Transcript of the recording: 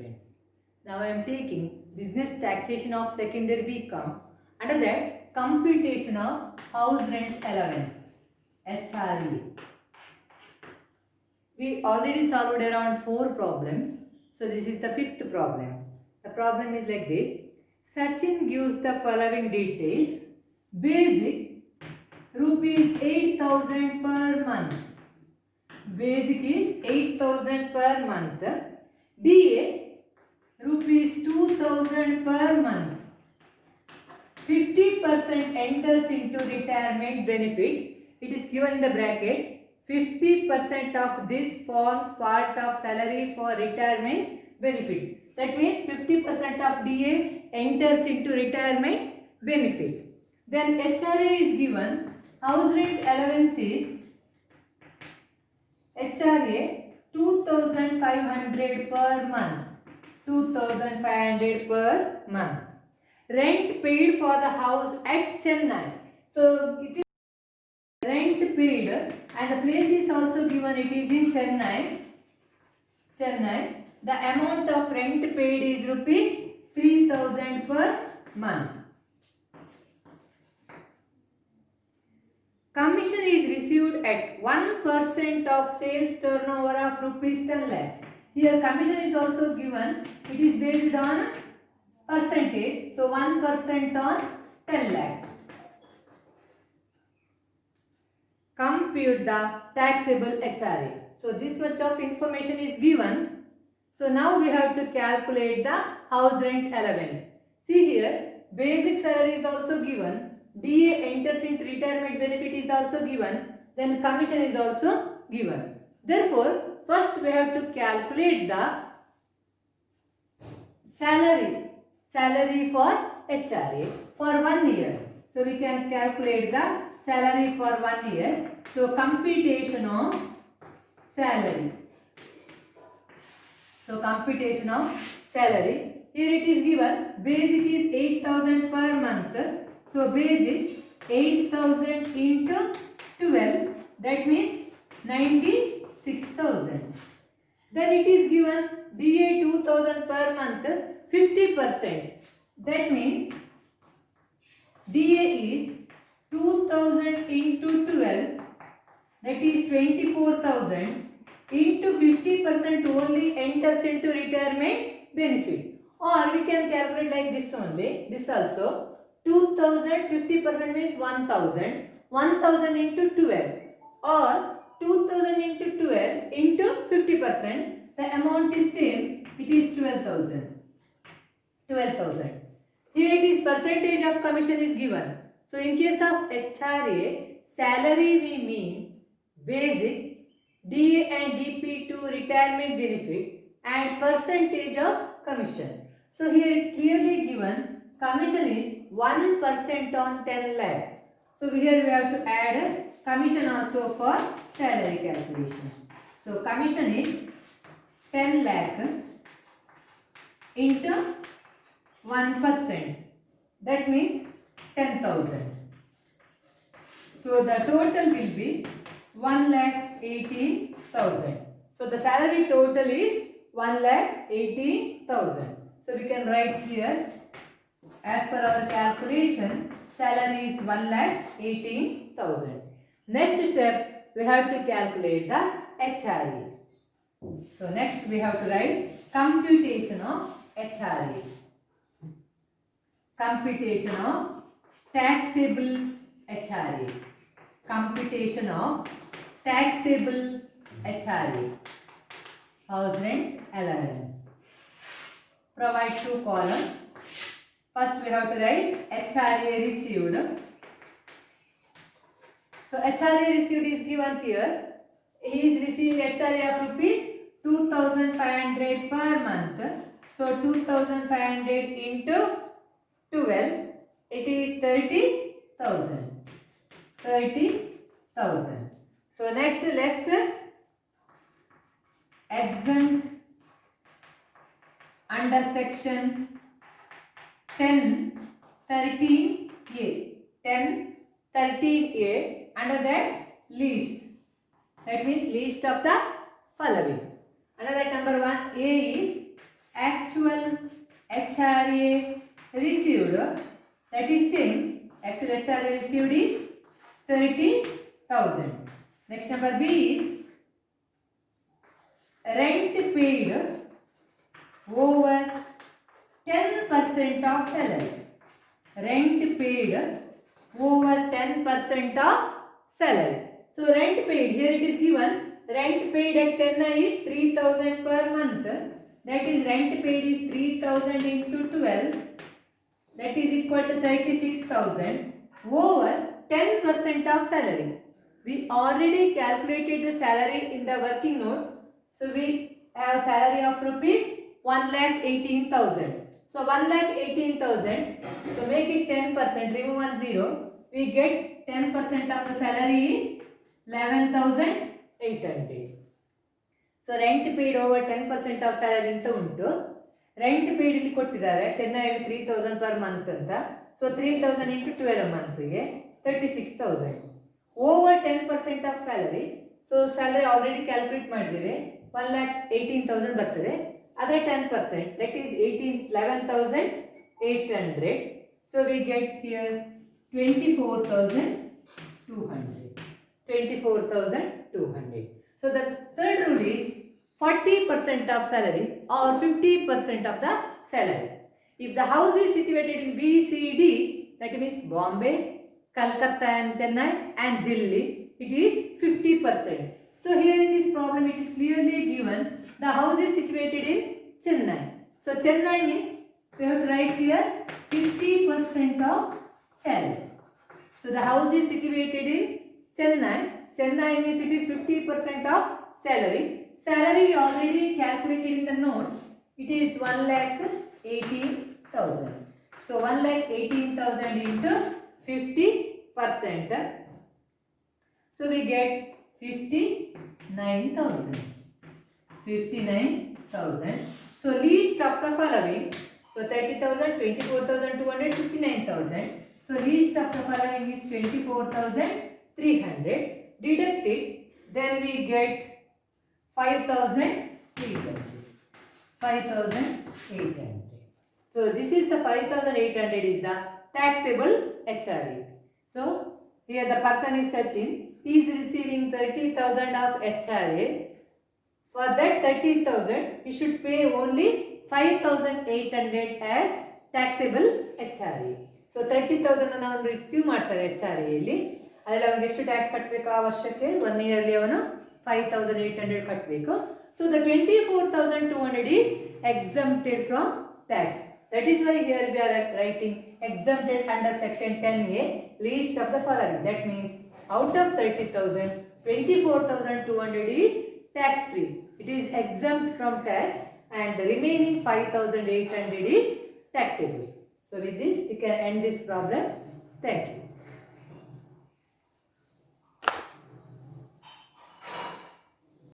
students. Now I am taking business taxation of secondary BCom. Under that, computation of house rent allowance HRE. We already solved around 4 problems. So this is the 5th problem. The problem is like this. Sachin gives the following details. Basic rupees 8,000 per month. Basic is 8,000 per month. DA rupees 2,000 per month. 50% enters into retirement benefit. It is given in the bracket. 50% of this forms part of salary for retirement benefit. That means 50% of DA enters into retirement benefit. Then HRA is given. House rent allowance is HRA 2,500 per month. 2,500 per month. Rent paid for the house at Chennai. So it is rent paid and the place is also given, it is in Chennai. The amount of rent paid is rupees 3,000 per month. Commission is received at 1% of sales turnover of rupees 10 lakh. Here commission is also given. It is based on percentage. So 1% on 10 lakh. Compute the taxable HRA. So this much of information is given. So now we have to calculate the house rent allowance. See here, basic salary is also given. DA enters into retirement benefit is also given. Then commission is also given. Therefore, first we have to calculate the salary for HRA for 1 year. So we can calculate the salary for 1 year. So computation of salary. Here it is given. Basic is 8,000 per month. So basic 8,000 into 12. That means 96,000. Then it is given DA 2,000 per month. 50%. That means DA is 2,000 into 12, that is 24,000 into 50% only enters into retirement benefit. Or we can calculate like this only, this also. 2,000, 50% means 1,000. 1,000 into 12 or 2,000 into 12 into 50%. The amount is same, it is 12,000. Here it is percentage of commission is given. So in case of HRA, salary we mean basic, DA and DP to retirement benefit and percentage of commission. So here clearly given commission is 1% on 10 lakh. So here we have to add commission also for salary calculation. So commission is 10 lakh into 1%. That means 10,000. So the total will be 1,18,000. So the salary total is 1,18,000. So we can write here, as per our calculation, salary is 1,18,000. Next step, we have to calculate the HRA. So next we have to write computation of HRA. Computation of taxable HRA. Computation of taxable HRA. House rent allowance. Provide 2 columns. First we have to write HRA received. So HRA received is given here. He is receiving HRA of rupees 2,500 per month. So 2,500 into 12, it is 30,000. 30,000. So next less exempt under section 10(13)(a). 10(13)(a), under that list. That means list of the following. Under that number 1, A is actual HRA received, that is same, actual HRA received is 30,000. Next number B is rent paid over 10% of salary. Rent paid over 10% of salary. So rent paid, here it is given, rent paid at Chennai is 3,000 per month. That is rent paid is 3,000 into 12. That is equal to 36,000 over 10% of salary. We already calculated the salary in the working note. So we have salary of rupees 1,18,000. So 1,18,000. So make it 10%. Remove 1 0. We get 10% of the salary is 11,800. So rent paid over 10% of salary ಅಂತ ಉಂಟು. Rent paid ಇಲ್ಲಿ ಕೊಟ್ಟಿದ್ದಾರೆ ಚೆನ್ನೈಯಲ್ಲಿ 3,000 per month ಅಂತ. So 3,000 into 12 month ಗೆ 36,000. Over 10% of salary. So salary already calculate ಮಾಡಿದ್ದೇವೆ. 1,18,000 ಬರ್ತದೆ. ಅದರ 10% that is 11,800. So we get here 24,200. 24,200. So the third rule is 40% of salary or 50% of the salary. If the house is situated in B, C, D, that means Bombay, Calcutta and Chennai and Delhi, it is 50%. So here in this problem it is clearly given the house is situated in Chennai. So Chennai means we have to write here 50% of salary. So the house is situated in Chennai. Chennai means it is 50% of salary. Salary already calculated in the note. It is 1,18,000. So 1,18,000 into 50%. So we get 59,000. 59,000. So least of the following. So 30,000, 24,200, 59,000. So least of the following is 24,300. Deduct it. Then we get 5,800. 5,800. So this is the 5,800 is the taxable HRA. So here the person is searching. He is receiving 30,000 of HRA. For that 30,000, he should pay only 5,800 as taxable HRA. So 30,000 ನಾವು receive ಮಾಡ್ತಾರೆ HRA ಇಲ್ಲಿ. ಅದರಲ್ಲಿ ಅವನಿಗೆ ಎಷ್ಟು tax ಕಟ್ಟಬೇಕು ಆ ವರ್ಷಕ್ಕೆ 1 yearly ಅವನು 5,800 ಕಟ್ಟಬೇಕು. So the 24,200 is exempted from tax. That is why here we are writing exempted under section 10A, least of the following. That means out of 30,000, 24,200 is tax free. It is exempt from tax and the remaining 5,800 is taxable. So with this we can end this problem. Thank you.